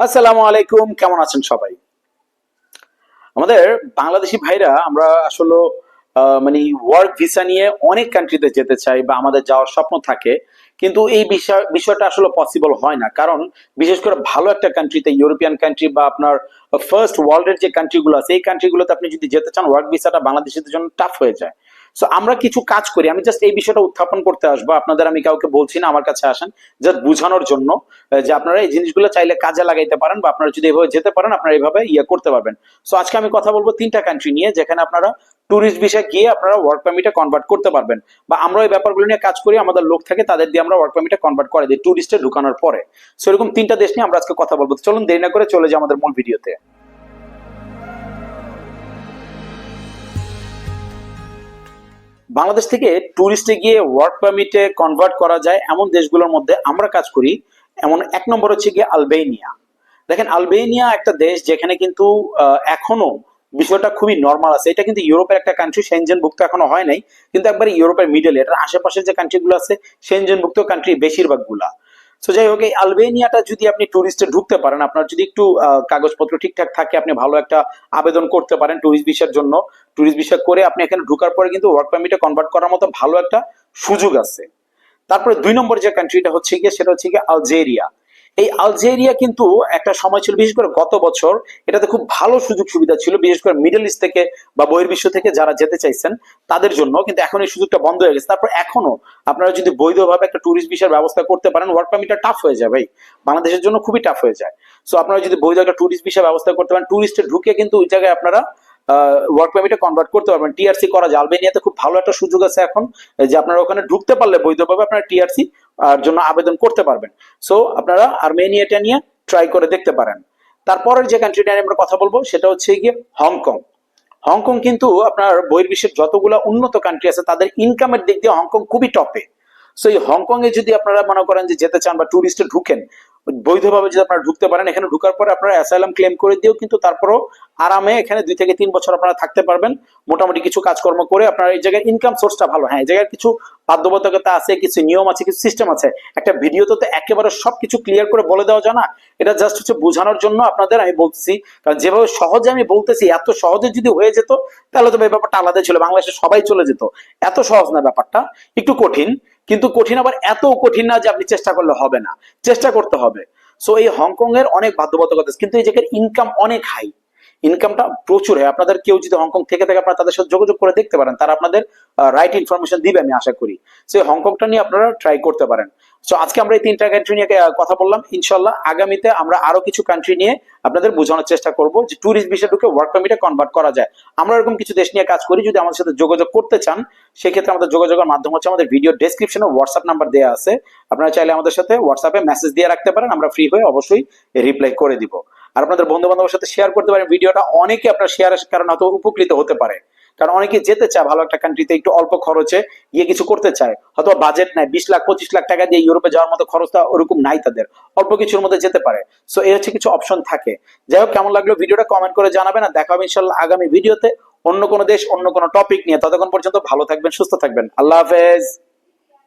আসসালামু আলাইকুম, কেমন আছেন সবাই? আমাদের বাংলাদেশি ভাইরা আমরা আসলে মানে ওয়ার্ক ভিসা নিয়ে অনেক কান্ট্রিতে যেতে চাই বা আমাদের যাওয়ার স্বপ্ন থাকে, কিন্তু এই বিষয়টা আসলে পসিবল হয় না। কারণ বিশেষ করে ভালো একটা কান্ট্রিতে, ইউরোপিয়ান কান্ট্রি বা আপনার ফার্স্ট ওয়ার্ল্ডের যে কান্ট্রিগুলো আছে, এই কান্ট্রিগুলোতে আপনি যদি যেতে চান, ওয়ার্ক ভিসাটা বাংলাদেশিদের জন্য টাফ হয়ে যায়। সো আমরা কিছু কাজ করি, আমি জাস্ট এই বিষয়টা উত্থাপন করতে আসবো আপনাদের। আমি কাউকে বলছি না, আমার কাছে আসেন জাস্ট বোঝানোর জন্য যে আপনারা এই জিনিসগুলো চাইলে কাজে লাগাইতে পারেন, বা আপনারা যদি এভাবে যেতে পারেন আপনারা এইভাবে করতে পারবেন। সো আজকে আমি কথা বলবো তিনটা কান্ট্রি নিয়ে, যেখানে আপনারা ট্যুরিস্ট ভিসা গিয়ে আপনারা ওয়ার্ক পারমিটে কনভার্ট করতে পারবেন, বা আমরা এই ব্যাপারগুলো নিয়ে কাজ করি। আমাদের লোক থাকে, তাদের দিয়ে আমরা ওয়ার্ক পারমিটে কনভার্ট করে দিই ট্যুরিস্টে ঢুকানোর পরে। সো এরকম তিনটা দেশ নিয়ে আমরা আজকে কথা বলবো। তো চলুন দেরি না করে চলে যাই আমাদের মূল ভিডিওতে। বাংলাদেশ থেকে ট্যুরিস্টে গিয়ে ওয়ার্ক পারমিটে কনভার্ট করা যায় এমন দেশগুলোর মধ্যে আমরা কাজ করি। এমন এক নম্বর হচ্ছে গিয়ে আলবেনিয়া। দেখেন, আলবেনিয়া একটা দেশ যেখানে কিন্তু এখনো বিষয়টা খুবই নর্মাল আছে। এটা কিন্তু ইউরোপের একটা কান্ট্রি, সেনজেনভুক্ত এখনো হয় নাই, কিন্তু একবারে ইউরোপের মিডল, এটার আশেপাশের যে কান্ট্রিগুলো আছে সেনজেনভুক্ত কান্ট্রি বেশিরভাগ গুলা। তো যাই হোক, এই আলবেনিয়াটা যদি আপনি ট্যুরিস্টে ঢুকতে পারেন, আপনার যদি একটু কাগজপত্র ঠিকঠাক থাকে, আপনি ভালো একটা আবেদন করতে পারেন ট্যুরিস্ট ভিসার জন্য। ট্যুরিস্ট ভিসা করে আপনি এখানে ঢুকার পরে কিন্তু ওয়ার্ক পারমিটে কনভার্ট করার মতো ভালো একটা সুযোগ আছে। তারপরে দুই নম্বর যে কান্ট্রিটা হচ্ছে গিয়ে, সেটা হচ্ছে গিয়ে আলজেরিয়া। এই আলজেরিয়া কিন্তু একটা সময় ছিল, বিশেষ করে গত বছর, এটাতে খুব ভালো সুযোগ সুবিধা ছিল, বিশেষ করে মিডল ইস্ট থেকে বা বহির্বিশ্ব থেকে যারা যেতে চাইছেন তাদের জন্য। কিন্তু এখন এই সুযোগটা বন্ধ হয়ে গেছে। তারপর এখনো আপনারা যদি বৈধভাবে একটা ট্যুরিস্ট ভিসার ব্যবস্থা করতে পারেন, ওয়ার্ক পারমিটটা টাফ হয়ে যায় ভাই, বাংলাদেশের জন্য খুবই টাফ হয়ে যায়। সো আপনারা যদি বৈধ একটা ট্যুরিস্ট ভিসা ব্যবস্থা করতে পারেন, ট্যুরিস্টে ঢুকে কিন্তু ওই জায়গায় আপনারা ওয়ার্ক পারমিটে কনভার্ট করতে পারবেন। টিআরসি করা যায়, আলবেনিয়াতে খুব ভালো একটা সুযোগ আছে এখন, যে আপনারা ওখানে ঢুকতে পারলে বৈধভাবে আপনারা টিআরসি জন্য আবেদন করতে পারবেন। সো আপনারা আর্মেনিয়াটা নিয়ে ট্রাই করে দেখতে পারেন। তারপরের যে কান্ট্রিটা নিয়ে আমরা কথা বলবো সেটা হচ্ছে গিয়ে হংকং। হংকং কিন্তু আপনার বহির্বিশ্বের যতগুলো উন্নত কান্ট্রি আছে তাদের ইনকামের দিক দিয়ে হংকং খুবই টপে। সো এই হংকং এ যদি আপনারা মনে করেন যে যেতে চান বা ট্যুরিস্টে ঢুকেন, বৈধভাবে যদি আপনারা ঢুকতে পারেন, এখানে ঢুকার পরে আপনারা অ্যাসাইলাম ক্লেম করে দিয়েও কিন্তু তারপরও আরামে এখানে 2 থেকে 3 বছর আপনারা থাকতে পারবেন। মোটামুটি কিছু কাজকর্ম করে আপনার এই জায়গায় ইনকাম সোর্সটা ভালো। হ্যাঁ, এই জায়গায় কিছু বাধ্যবাধকতা আছে, কিছু নিয়ম আছে, কিছু সিস্টেম আছে। একটা ভিডিওতে তো একেবারে সবকিছু ক্লিয়ার করে বলে দেওয়া যায় না। এটা জাস্ট হচ্ছে বোঝানোর জন্য আপনাদের আমি বলতেছি। কারণ যেভাবে সহজে আমি বলতেছি, এত সহজে যদি হয়ে যেত তাহলে তো ব্যাপারটা আলাদা ছিল, বাংলাদেশে সবাই চলে যেত। এত সহজ না ব্যাপারটা, একটু কঠিন। কিন্তু কঠিন আবার এত কঠিন না যে আপনি চেষ্টা করলে হবে না, চেষ্টা করতে হবে। সো এই হংকং এর অনেক বাধ্যবাধকতা আছে, কিন্তু এই জায়গার ইনকাম অনেক হাই, ইনকামটা প্রচুর হয়। আপনাদের কেউ যদি হংকং থেকে থাকে, আপনারা তাদের সাথে যোগাযোগ করে দেখতে পারেন, তারা আপনাদের রাইট ইনফরমেশন দিবে আমি আশা করি। সো হংকংটা নিয়ে আপনারা ট্রাই করতে পারেন। সো আজকে আমরা এই তিনটা কান্ট্রি নিয়ে কথা বললাম। ইনশাল্লাহ আগামীতে আমরা আরো কিছু কান্ট্রি নিয়ে আপনাদের বোঝানোর চেষ্টা করব যে ট্যুরিস্ট ভিসা ঢুকে ওয়ার্ক পারমিটে কনভার্ট করা যায়। আমরা এরকম কিছু দেশ নিয়ে কাজ করি। যদি আমাদের সাথে যোগাযোগ করতে চান, সেক্ষেত্রে আমাদের যোগাযোগের মাধ্যম হচ্ছে আমাদের ভিডিও ডেসক্রিপশনে হোয়াটসঅ্যাপ নাম্বার দেওয়া আছে। আপনারা চাইলে আমাদের সাথে হোয়াটসঅ্যাপে মেসেজ দিয়ে রাখতে পারেন, আমরা ফ্রি হয়ে অবশ্যই রিপ্লাই করে দিব। আর আপনাদের বন্ধু বান্ধবের সাথে শেয়ার করতে পারেন ভিডিওটা। অনেকে আপনার শেয়ারের কারণে হয়তো উপকৃত হতে পারে, কারণ অনেকে যেতে চায় ভালো একটা কান্ট্রিতে, একটু অল্প খরচে গিয়ে কিছু করতে চায়, হয়তো বাজেট নাই, 20 লাখ 25 লাখ টাকা দিয়ে ইউরোপে যাওয়ার মতো খরচটা ওরকম নাই তাদের, অল্প কিছুর মধ্যে যেতে পারে। সো এই হচ্ছে কিছু অপশন থাকে। যাই হোক, কেমন লাগলো ভিডিওটা কমেন্ট করে জানাবেন। আর দেখা হবে ইনশাল্লাহ আগামী ভিডিওতে অন্য কোনো দেশ, অন্য কোনো টপিক নিয়ে। ততক্ষণ পর্যন্ত ভালো থাকবেন, সুস্থ থাকবেন। আল্লাহ হাফেজ।